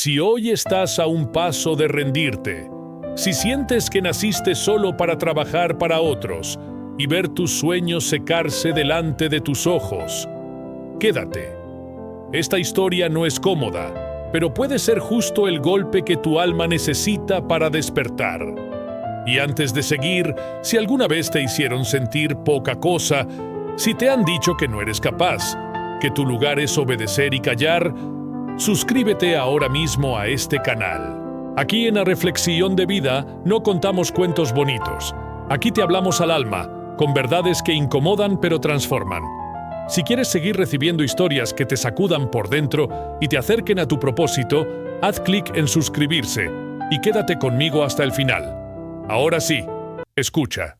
Si hoy estás a un paso de rendirte, si sientes que naciste solo para trabajar para otros y ver tus sueños secarse delante de tus ojos, quédate. Esta historia no es cómoda, pero puede ser justo el golpe que tu alma necesita para despertar. Y antes de seguir, si alguna vez te hicieron sentir poca cosa, si te han dicho que no eres capaz, que tu lugar es obedecer y callar, suscríbete ahora mismo a este canal. Aquí en La Reflexión de Vida no contamos cuentos bonitos. Aquí te hablamos al alma, con verdades que incomodan pero transforman. Si quieres seguir recibiendo historias que te sacudan por dentro y te acerquen a tu propósito, haz clic en suscribirse y quédate conmigo hasta el final. Ahora sí, escucha.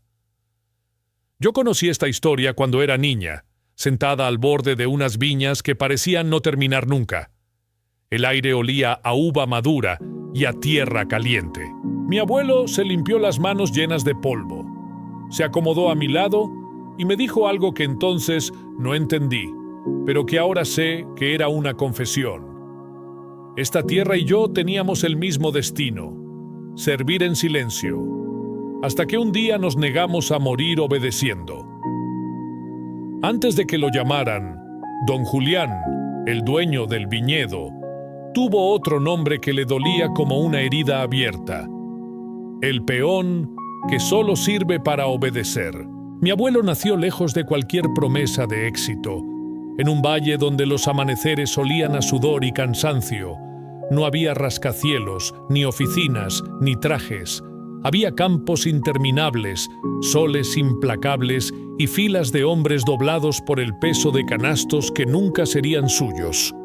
Yo conocí esta historia cuando era niña, sentada al borde de unas viñas que parecían no terminar nunca. El aire olía a uva madura y a tierra caliente. Mi abuelo se limpió las manos llenas de polvo. Se acomodó a mi lado y me dijo algo que entonces no entendí, pero que ahora sé que era una confesión. Esta tierra y yo teníamos el mismo destino: servir en silencio, hasta que un día nos negamos a morir obedeciendo. Antes de que lo llamaran, don Julián, el dueño del viñedo, tuvo otro nombre que le dolía como una herida abierta: el peón que solo sirve para obedecer. Mi abuelo nació lejos de cualquier promesa de éxito, en un valle donde los amaneceres olían a sudor y cansancio. No había rascacielos, ni oficinas, ni trajes. Había campos interminables, soles implacables y filas de hombres doblados por el peso de canastos que nunca serían suyos.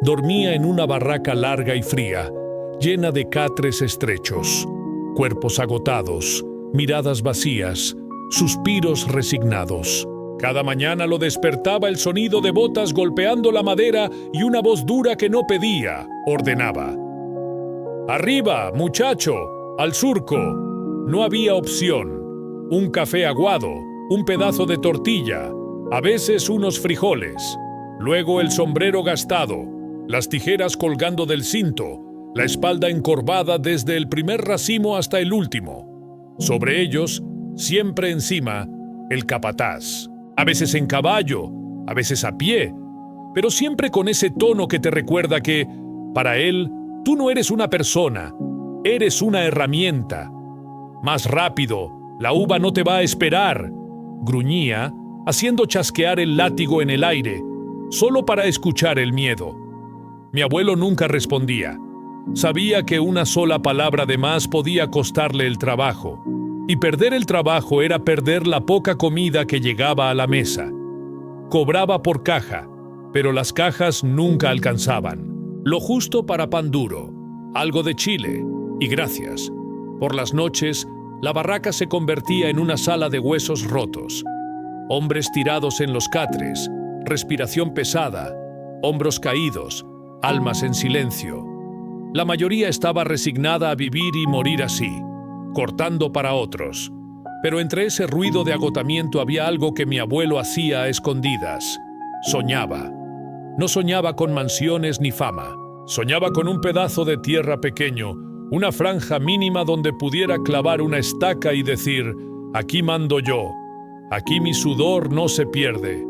Dormía en una barraca larga y fría, llena de catres estrechos, cuerpos agotados, miradas vacías, suspiros resignados. Cada mañana lo despertaba el sonido de botas golpeando la madera y una voz dura que no pedía, ordenaba: «Arriba, muchacho, al surco». No había opción. Un café aguado, un pedazo de tortilla, a veces unos frijoles, luego el sombrero gastado, las tijeras colgando del cinto, la espalda encorvada desde el primer racimo hasta el último. Sobre ellos, siempre encima, el capataz. A veces en caballo, a veces a pie, pero siempre con ese tono que te recuerda que, para él, tú no eres una persona, eres una herramienta. «Más rápido, la uva no te va a esperar», gruñía, haciendo chasquear el látigo en el aire, solo para escuchar el miedo. Mi abuelo nunca respondía. Sabía que una sola palabra de más podía costarle el trabajo. Y perder el trabajo era perder la poca comida que llegaba a la mesa. Cobraba por caja, pero las cajas nunca alcanzaban. Lo justo para pan duro, algo de chile, y gracias. Por las noches, la barraca se convertía en una sala de huesos rotos. Hombres tirados en los catres, respiración pesada, hombros caídos, almas en silencio. La mayoría estaba resignada a vivir y morir así, cortando para otros. Pero entre ese ruido de agotamiento había algo que mi abuelo hacía a escondidas. Soñaba. No soñaba con mansiones ni fama. Soñaba con un pedazo de tierra pequeño, una franja mínima donde pudiera clavar una estaca y decir: «Aquí mando yo, aquí mi sudor no se pierde».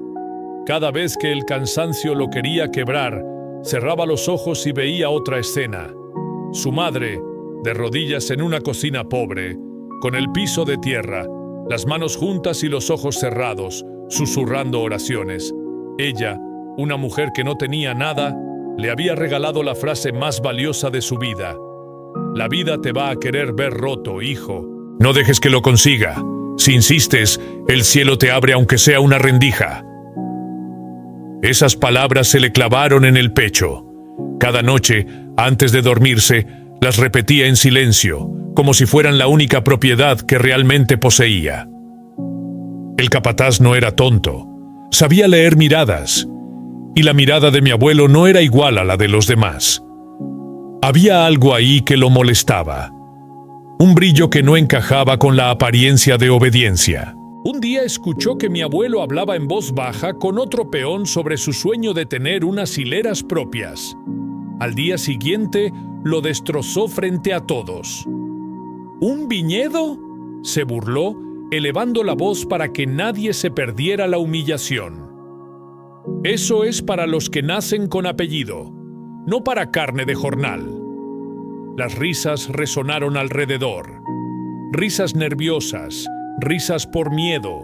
Cada vez que el cansancio lo quería quebrar, cerraba los ojos y veía otra escena. Su madre, de rodillas en una cocina pobre, con el piso de tierra, las manos juntas y los ojos cerrados, susurrando oraciones. Ella, una mujer que no tenía nada, le había regalado la frase más valiosa de su vida: «La vida te va a querer ver roto, hijo. No dejes que lo consiga. Si insistes, el cielo te abre aunque sea una rendija». Esas palabras se le clavaron en el pecho. Cada noche, antes de dormirse, las repetía en silencio, como si fueran la única propiedad que realmente poseía. El capataz no era tonto. Sabía leer miradas. Y la mirada de mi abuelo no era igual a la de los demás. Había algo ahí que lo molestaba. Un brillo que no encajaba con la apariencia de obediencia. Un día escuchó que mi abuelo hablaba en voz baja con otro peón sobre su sueño de tener unas hileras propias. Al día siguiente lo destrozó frente a todos. ¿Un viñedo?, se burló, elevando la voz para que nadie se perdiera la humillación. Eso es para los que nacen con apellido, no para carne de jornal. Las risas resonaron alrededor. Risas nerviosas, risas por miedo,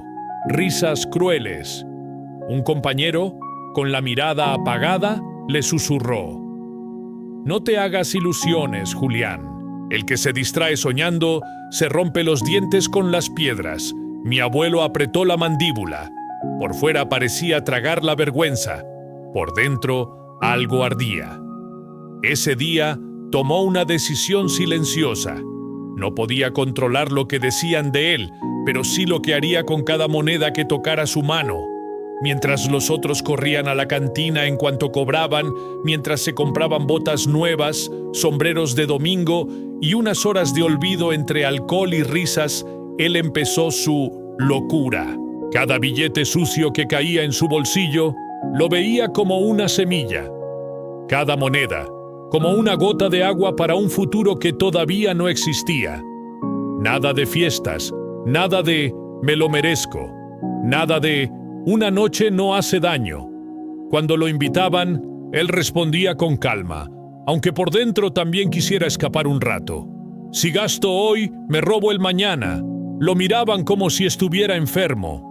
risas crueles. Un compañero, con la mirada apagada, le susurró: «No te hagas ilusiones, Julián. El que se distrae soñando se rompe los dientes con las piedras». Mi abuelo apretó la mandíbula. Por fuera parecía tragar la vergüenza. Por dentro, algo ardía. Ese día tomó una decisión silenciosa. No podía controlar lo que decían de él, pero sí lo que haría con cada moneda que tocara su mano. Mientras los otros corrían a la cantina en cuanto cobraban, mientras se compraban botas nuevas, sombreros de domingo y unas horas de olvido entre alcohol y risas, él empezó su locura. Cada billete sucio que caía en su bolsillo lo veía como una semilla. Cada moneda, como una gota de agua para un futuro que todavía no existía. Nada de fiestas, nada de «me lo merezco», nada de «una noche no hace daño». Cuando lo invitaban, él respondía con calma, aunque por dentro también quisiera escapar un rato. «Si gasto hoy, me robo el mañana». Lo miraban como si estuviera enfermo.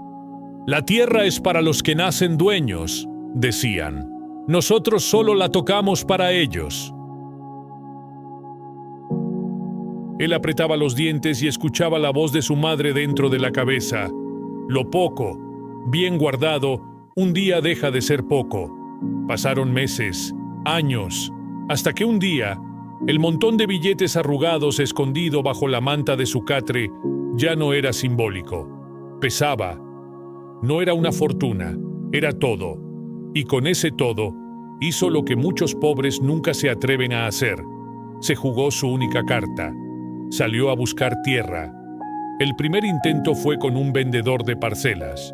«La tierra es para los que nacen dueños», decían. «Nosotros solo la tocamos para ellos». Él apretaba los dientes y escuchaba la voz de su madre dentro de la cabeza. Lo poco, bien guardado, un día deja de ser poco. Pasaron meses, años, hasta que un día, el montón de billetes arrugados escondido bajo la manta de su catre ya no era simbólico. Pesaba. No era una fortuna, era todo. Y con ese todo, hizo lo que muchos pobres nunca se atreven a hacer. Se jugó su única carta. Salió a buscar tierra. El primer intento fue con un vendedor de parcelas.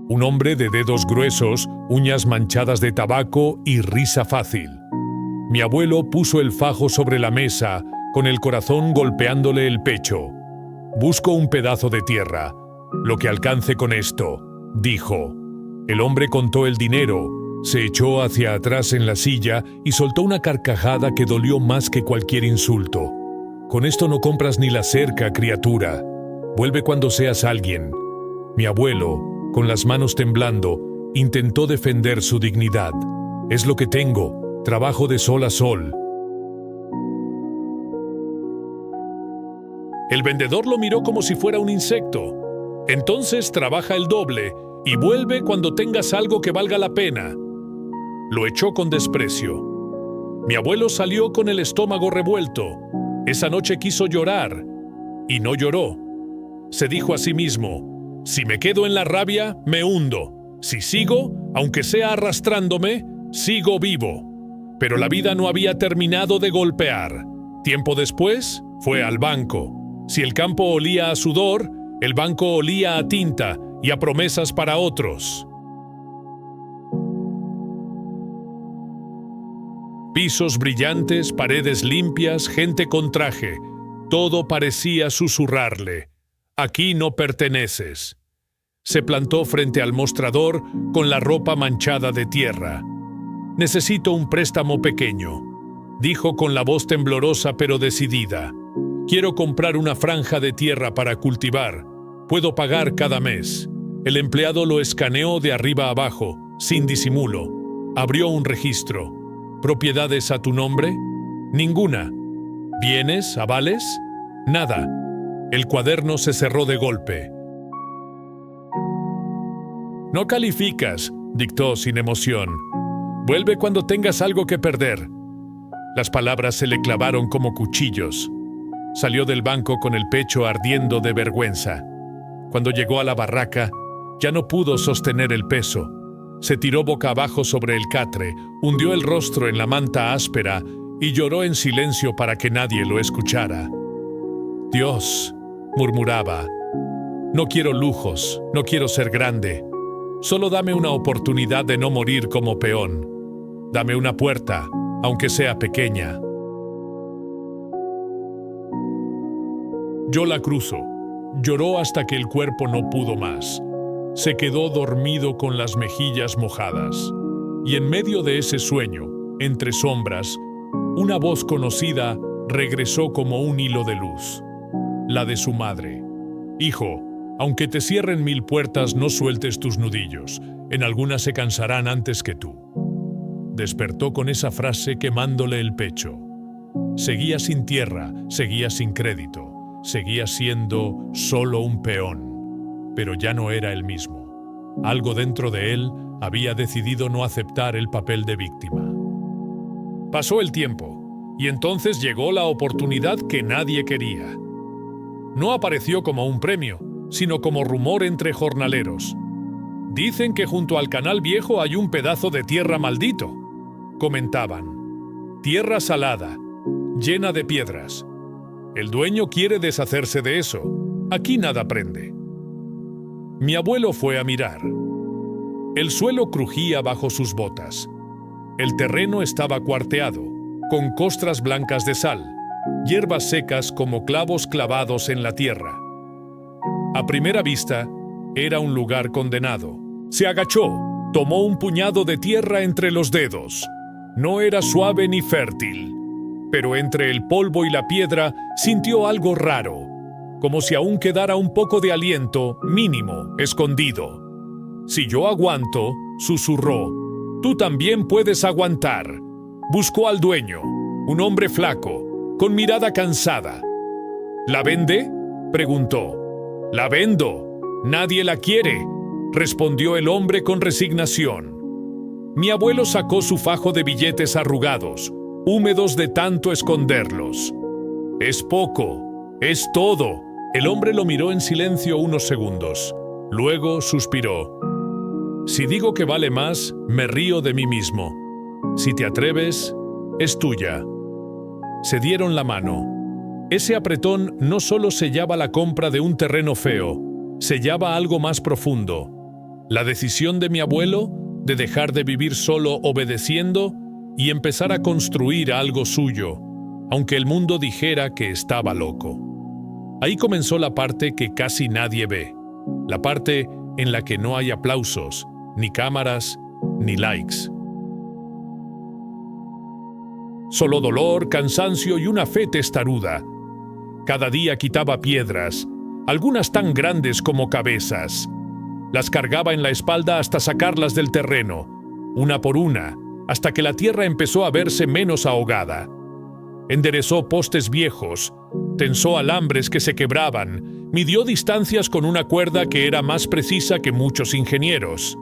Un hombre de dedos gruesos, uñas manchadas de tabaco y risa fácil. Mi abuelo puso el fajo sobre la mesa, con el corazón golpeándole el pecho. «Busco un pedazo de tierra. Lo que alcance con esto», dijo. El hombre contó el dinero, se echó hacia atrás en la silla y soltó una carcajada que dolió más que cualquier insulto. «Con esto no compras ni la cerca, criatura. Vuelve cuando seas alguien». Mi abuelo, con las manos temblando, intentó defender su dignidad. «Es lo que tengo. Trabajo de sol a sol». El vendedor lo miró como si fuera un insecto. «Entonces trabaja el doble y vuelve cuando tengas algo que valga la pena». Lo echó con desprecio. Mi abuelo salió con el estómago revuelto. Esa noche quiso llorar y no lloró. Se dijo a sí mismo: «Si me quedo en la rabia, me hundo. Si sigo, aunque sea arrastrándome, sigo vivo». Pero la vida no había terminado de golpear. Tiempo después, fue al banco. Si el campo olía a sudor, el banco olía a tinta y a promesas para otros. Pisos brillantes, paredes limpias, gente con traje. Todo parecía susurrarle: «Aquí no perteneces». Se plantó frente al mostrador con la ropa manchada de tierra. «Necesito un préstamo pequeño», dijo con la voz temblorosa pero decidida. «Quiero comprar una franja de tierra para cultivar. Puedo pagar cada mes». El empleado lo escaneó de arriba a abajo, sin disimulo. Abrió un registro. «¿Propiedades a tu nombre?» «Ninguna». «¿Bienes, avales?» «Nada». El cuaderno se cerró de golpe. «No calificas», dictó sin emoción. «Vuelve cuando tengas algo que perder». Las palabras se le clavaron como cuchillos. Salió del banco con el pecho ardiendo de vergüenza. Cuando llegó a la barraca, ya no pudo sostener el peso. Se tiró boca abajo sobre el catre, hundió el rostro en la manta áspera y lloró en silencio para que nadie lo escuchara. «Dios», murmuraba, «no quiero lujos, no quiero ser grande. Solo dame una oportunidad de no morir como peón. Dame una puerta, aunque sea pequeña. Yo la cruzo. Lloró hasta que el cuerpo no pudo más. Se quedó dormido con las mejillas mojadas. Y en medio de ese sueño, entre sombras, una voz conocida regresó como un hilo de luz. La de su madre. Hijo, aunque te cierren 1000 puertas, no sueltes tus nudillos. En algunas se cansarán antes que tú. Despertó con esa frase quemándole el pecho. Seguía sin tierra, seguía sin crédito. Seguía siendo solo un peón, pero ya no era el mismo. Algo dentro de él había decidido no aceptar el papel de víctima. Pasó el tiempo, y entonces llegó la oportunidad que nadie quería. No apareció como un premio, sino como rumor entre jornaleros. Dicen que junto al Canal Viejo hay un pedazo de tierra maldito, comentaban. Tierra salada, llena de piedras. El dueño quiere deshacerse de eso. Aquí nada prende. Mi abuelo fue a mirar. El suelo crujía bajo sus botas. El terreno estaba cuarteado, con costras blancas de sal, hierbas secas como clavos clavados en la tierra. A primera vista, era un lugar condenado. Se agachó, tomó un puñado de tierra entre los dedos. No era suave ni fértil. Pero entre el polvo y la piedra sintió algo raro, como si aún quedara un poco de aliento, mínimo, escondido. Si yo aguanto, susurró, tú también puedes aguantar. Buscó al dueño, un hombre flaco, con mirada cansada. ¿La vende?, preguntó. La vendo. Nadie la quiere, respondió el hombre con resignación. Mi abuelo sacó su fajo de billetes arrugados, húmedos de tanto esconderlos. Es poco, es todo. El hombre lo miró en silencio unos segundos. Luego suspiró. Si digo que vale más, me río de mí mismo. Si te atreves, es tuya. Se dieron la mano. Ese apretón no solo sellaba la compra de un terreno feo, sellaba algo más profundo. La decisión de mi abuelo de dejar de vivir solo obedeciendo y empezar a construir algo suyo, aunque el mundo dijera que estaba loco. Ahí comenzó la parte que casi nadie ve, la parte en la que no hay aplausos, ni cámaras, ni likes. Solo dolor, cansancio y una fe testaruda. Cada día quitaba piedras, algunas tan grandes como cabezas. Las cargaba en la espalda hasta sacarlas del terreno, una por una, hasta que la tierra empezó a verse menos ahogada. Enderezó postes viejos, tensó alambres que se quebraban, midió distancias con una cuerda que era más precisa que muchos ingenieros.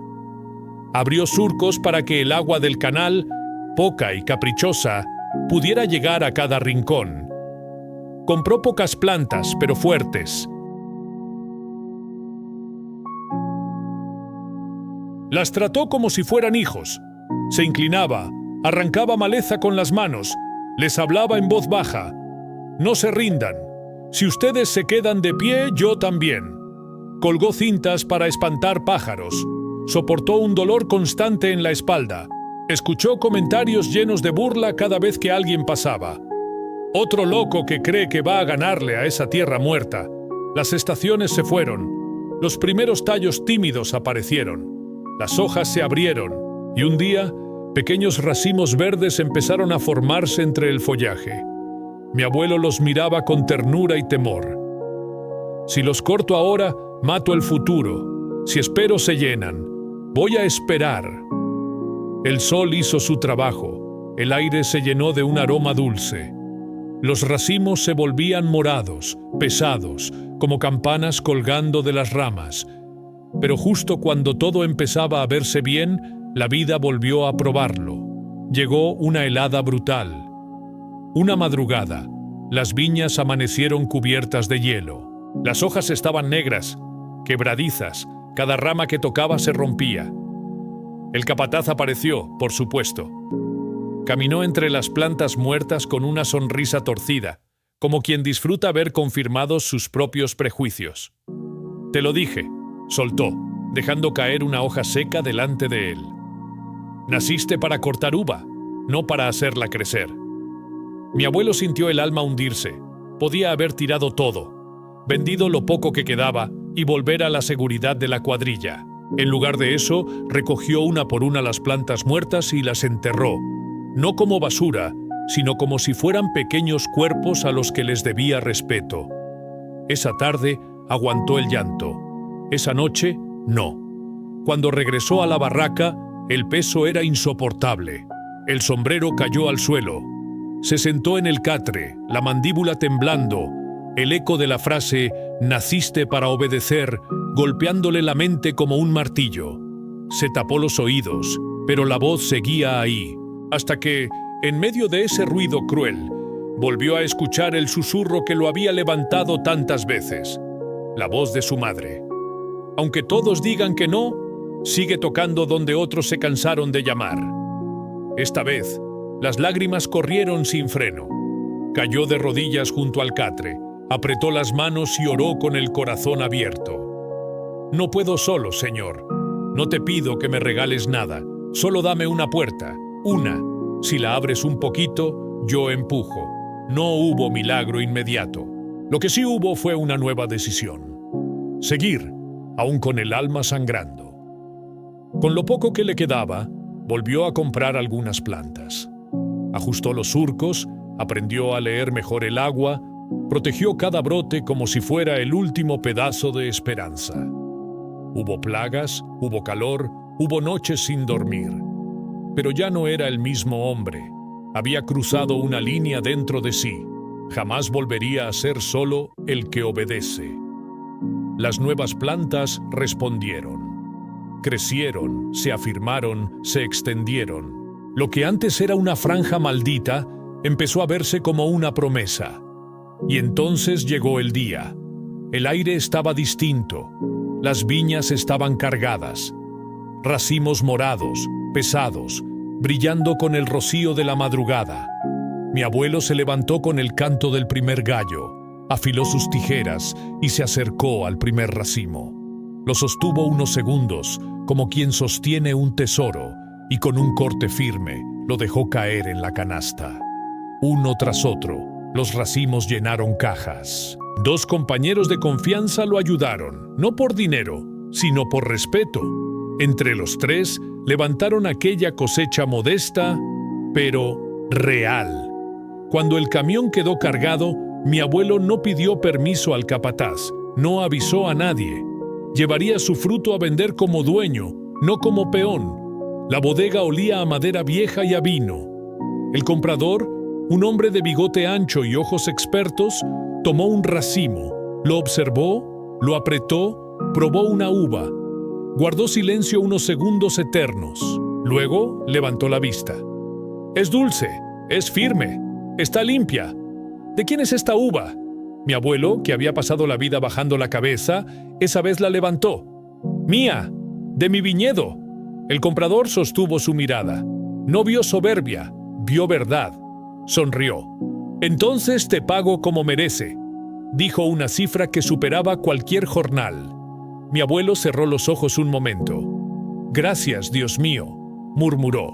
Abrió surcos para que el agua del canal, poca y caprichosa, pudiera llegar a cada rincón. Compró pocas plantas, pero fuertes. Las trató como si fueran hijos. Se inclinaba, arrancaba maleza con las manos, les hablaba en voz baja. No se rindan. Si ustedes se quedan de pie, yo también. Colgó cintas para espantar pájaros. Soportó un dolor constante en la espalda. Escuchó comentarios llenos de burla cada vez que alguien pasaba. Otro loco que cree que va a ganarle a esa tierra muerta. Las estaciones se fueron. Los primeros tallos tímidos aparecieron. Las hojas se abrieron, y un día, pequeños racimos verdes empezaron a formarse entre el follaje. Mi abuelo los miraba con ternura y temor. Si los corto ahora, mato el futuro. Si espero, se llenan. Voy a esperar. El sol hizo su trabajo. El aire se llenó de un aroma dulce. Los racimos se volvían morados, pesados, como campanas colgando de las ramas. Pero justo cuando todo empezaba a verse bien, la vida volvió a probarlo. Llegó una helada brutal. Una madrugada, las viñas amanecieron cubiertas de hielo. Las hojas estaban negras, quebradizas, cada rama que tocaba se rompía. El capataz apareció, por supuesto. Caminó entre las plantas muertas con una sonrisa torcida, como quien disfruta ver confirmados sus propios prejuicios. Te lo dije, soltó. dejando caer una hoja seca delante de él. Naciste para cortar uva, no para hacerla crecer. Mi abuelo sintió el alma hundirse. Podía haber tirado todo, vendido lo poco que quedaba y volver a la seguridad de la cuadrilla. En lugar de eso, recogió una por una las plantas muertas y las enterró, no como basura, sino como si fueran pequeños cuerpos a los que les debía respeto. Esa tarde aguantó el llanto. Esa noche, no. Cuando regresó a la barraca, el peso era insoportable. El sombrero cayó al suelo. Se sentó en el catre, la mandíbula temblando, el eco de la frase «naciste para obedecer» golpeándole la mente como un martillo. Se tapó los oídos, pero la voz seguía ahí, hasta que, en medio de ese ruido cruel, volvió a escuchar el susurro que lo había levantado tantas veces, la voz de su madre. Aunque todos digan que no, sigue tocando donde otros se cansaron de llamar. Esta vez, las lágrimas corrieron sin freno. Cayó de rodillas junto al catre, apretó las manos y oró con el corazón abierto. No puedo solo, Señor. No te pido que me regales nada. Solo dame una puerta, una. Si la abres un poquito, yo empujo. No hubo milagro inmediato. Lo que sí hubo fue una nueva decisión. Seguir, aún con el alma sangrando. Con lo poco que le quedaba, volvió a comprar algunas plantas. Ajustó los surcos, aprendió a leer mejor el agua, protegió cada brote como si fuera el último pedazo de esperanza. Hubo plagas, hubo calor, hubo noches sin dormir. Pero ya no era el mismo hombre. Había cruzado una línea dentro de sí. Jamás volvería a ser solo el que obedece. Las nuevas plantas respondieron. Crecieron, se afirmaron, se extendieron. Lo que antes era una franja maldita, empezó a verse como una promesa. Y entonces llegó el día. El aire estaba distinto. Las viñas estaban cargadas. Racimos morados, pesados, brillando con el rocío de la madrugada. Mi abuelo se levantó con el canto del primer gallo, afiló sus tijeras y se acercó al primer racimo. Lo sostuvo unos segundos, como quien sostiene un tesoro, y con un corte firme lo dejó caer en la canasta. Uno tras otro, los racimos llenaron cajas. 2 compañeros de confianza lo ayudaron, no por dinero, sino por respeto. Entre los 3, levantaron aquella cosecha modesta, pero real. Cuando el camión quedó cargado, mi abuelo no pidió permiso al capataz, no avisó a nadie. Llevaría su fruto a vender como dueño, no como peón. La bodega olía a madera vieja y a vino. El comprador, un hombre de bigote ancho y ojos expertos, tomó un racimo, lo observó, lo apretó, probó una uva. Guardó silencio unos segundos eternos. Luego levantó la vista. «Es dulce, es firme, está limpia. ¿De quién es esta uva?» Mi abuelo, que había pasado la vida bajando la cabeza, esa vez la levantó. «Mía, de mi viñedo». El comprador sostuvo su mirada. No vio soberbia, vio verdad. Sonrió. «Entonces te pago como merece», dijo una cifra que superaba cualquier jornal. Mi abuelo cerró los ojos un momento. «Gracias, Dios mío», murmuró.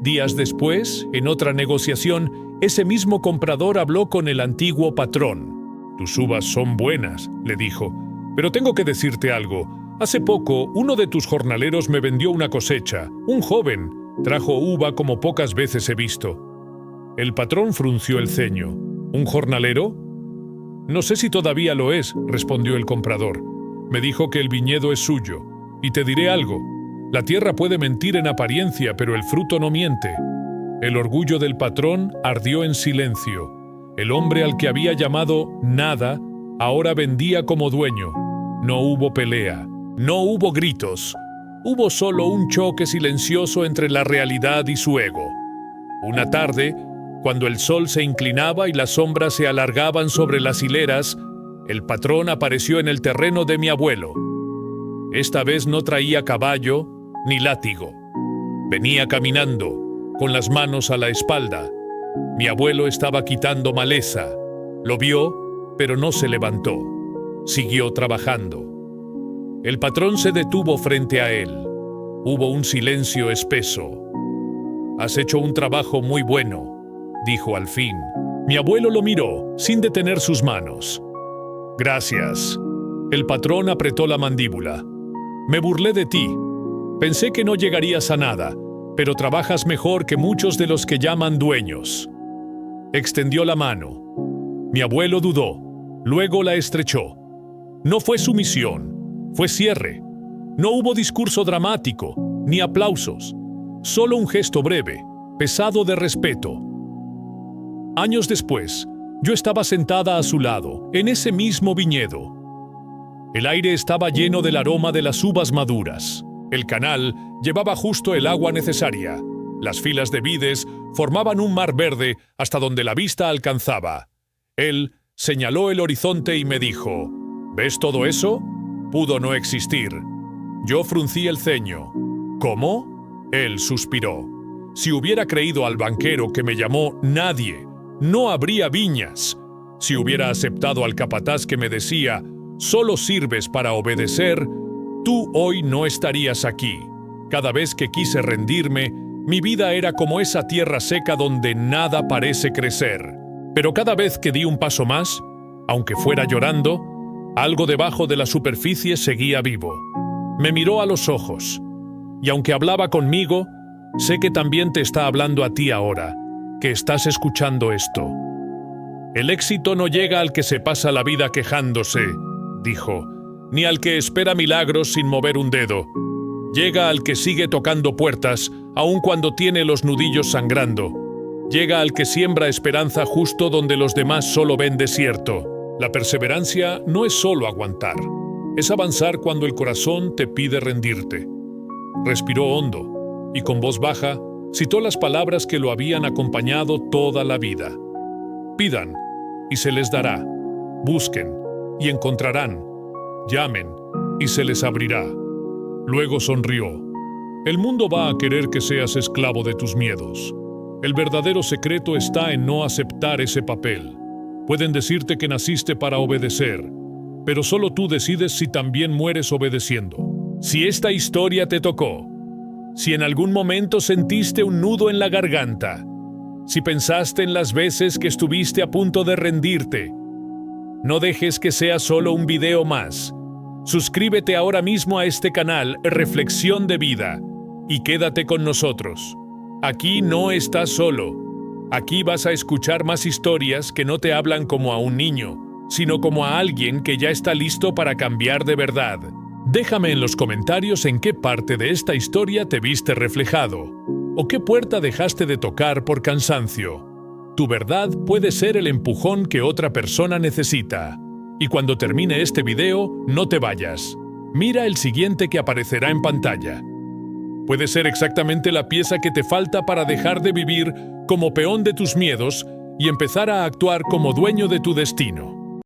Días después, en otra negociación, ese mismo comprador habló con el antiguo patrón. «Tus uvas son buenas», le dijo, «pero tengo que decirte algo. Hace poco, uno de tus jornaleros me vendió una cosecha. Un joven. Trajo uva como pocas veces he visto». El patrón frunció el ceño. «¿Un jornalero?» «No sé si todavía lo es», respondió el comprador. «Me dijo que el viñedo es suyo. Y te diré algo. La tierra puede mentir en apariencia, pero el fruto no miente». El orgullo del patrón ardió en silencio. El hombre al que había llamado nada, ahora vendía como dueño. No hubo pelea. No hubo gritos. Hubo solo un choque silencioso entre la realidad y su ego. Una tarde, cuando el sol se inclinaba y las sombras se alargaban sobre las hileras, el patrón apareció en el terreno de mi abuelo. Esta vez no traía caballo ni látigo. Venía caminando, con las manos a la espalda. Mi abuelo estaba quitando maleza. Lo vio, pero no se levantó. Siguió trabajando. El patrón se detuvo frente a él. Hubo un silencio espeso. «Has hecho un trabajo muy bueno», dijo al fin. Mi abuelo lo miró, sin detener sus manos. «Gracias». El patrón apretó la mandíbula. «Me burlé de ti. Pensé que no llegarías a nada, pero trabajas mejor que muchos de los que llaman dueños». Extendió la mano. Mi abuelo dudó, luego la estrechó. No fue sumisión, fue cierre. No hubo discurso dramático, ni aplausos, solo un gesto breve, pesado de respeto. Años después, yo estaba sentada a su lado, en ese mismo viñedo. El aire estaba lleno del aroma de las uvas maduras. El canal llevaba justo el agua necesaria. Las filas de vides formaban un mar verde hasta donde la vista alcanzaba. Él señaló el horizonte y me dijo, ¿ves todo eso? Pudo no existir. Yo fruncí el ceño. ¿Cómo? Él suspiró. Si hubiera creído al banquero que me llamó nadie, no habría viñas. Si hubiera aceptado al capataz que me decía, solo sirves para obedecer, tú hoy no estarías aquí. Cada vez que quise rendirme, mi vida era como esa tierra seca donde nada parece crecer. Pero cada vez que di un paso más, aunque fuera llorando, algo debajo de la superficie seguía vivo. Me miró a los ojos, y aunque hablaba conmigo, sé que también te está hablando a ti ahora, que estás escuchando esto. El éxito no llega al que se pasa la vida quejándose, dijo, ni al que espera milagros sin mover un dedo. Llega al que sigue tocando puertas, aun cuando tiene los nudillos sangrando. Llega al que siembra esperanza justo donde los demás solo ven desierto. La perseverancia no es solo aguantar, es avanzar cuando el corazón te pide rendirte. Respiró hondo y con voz baja citó las palabras que lo habían acompañado toda la vida. Pidan y se les dará. Busquen y encontrarán. Llamen y se les abrirá. Luego sonrió. El mundo va a querer que seas esclavo de tus miedos. El verdadero secreto está en no aceptar ese papel. Pueden decirte que naciste para obedecer, pero solo tú decides si también mueres obedeciendo. Si esta historia te tocó, si en algún momento sentiste un nudo en la garganta, si pensaste en las veces que estuviste a punto de rendirte, no dejes que sea solo un video más. Suscríbete ahora mismo a este canal Reflexión de Vida y quédate con nosotros. Aquí no estás solo. Aquí vas a escuchar más historias que no te hablan como a un niño, sino como a alguien que ya está listo para cambiar de verdad. Déjame en los comentarios en qué parte de esta historia te viste reflejado, o qué puerta dejaste de tocar por cansancio. Tu verdad puede ser el empujón que otra persona necesita. Y cuando termine este video, no te vayas. Mira el siguiente que aparecerá en pantalla. Puede ser exactamente la pieza que te falta para dejar de vivir como peón de tus miedos y empezar a actuar como dueño de tu destino.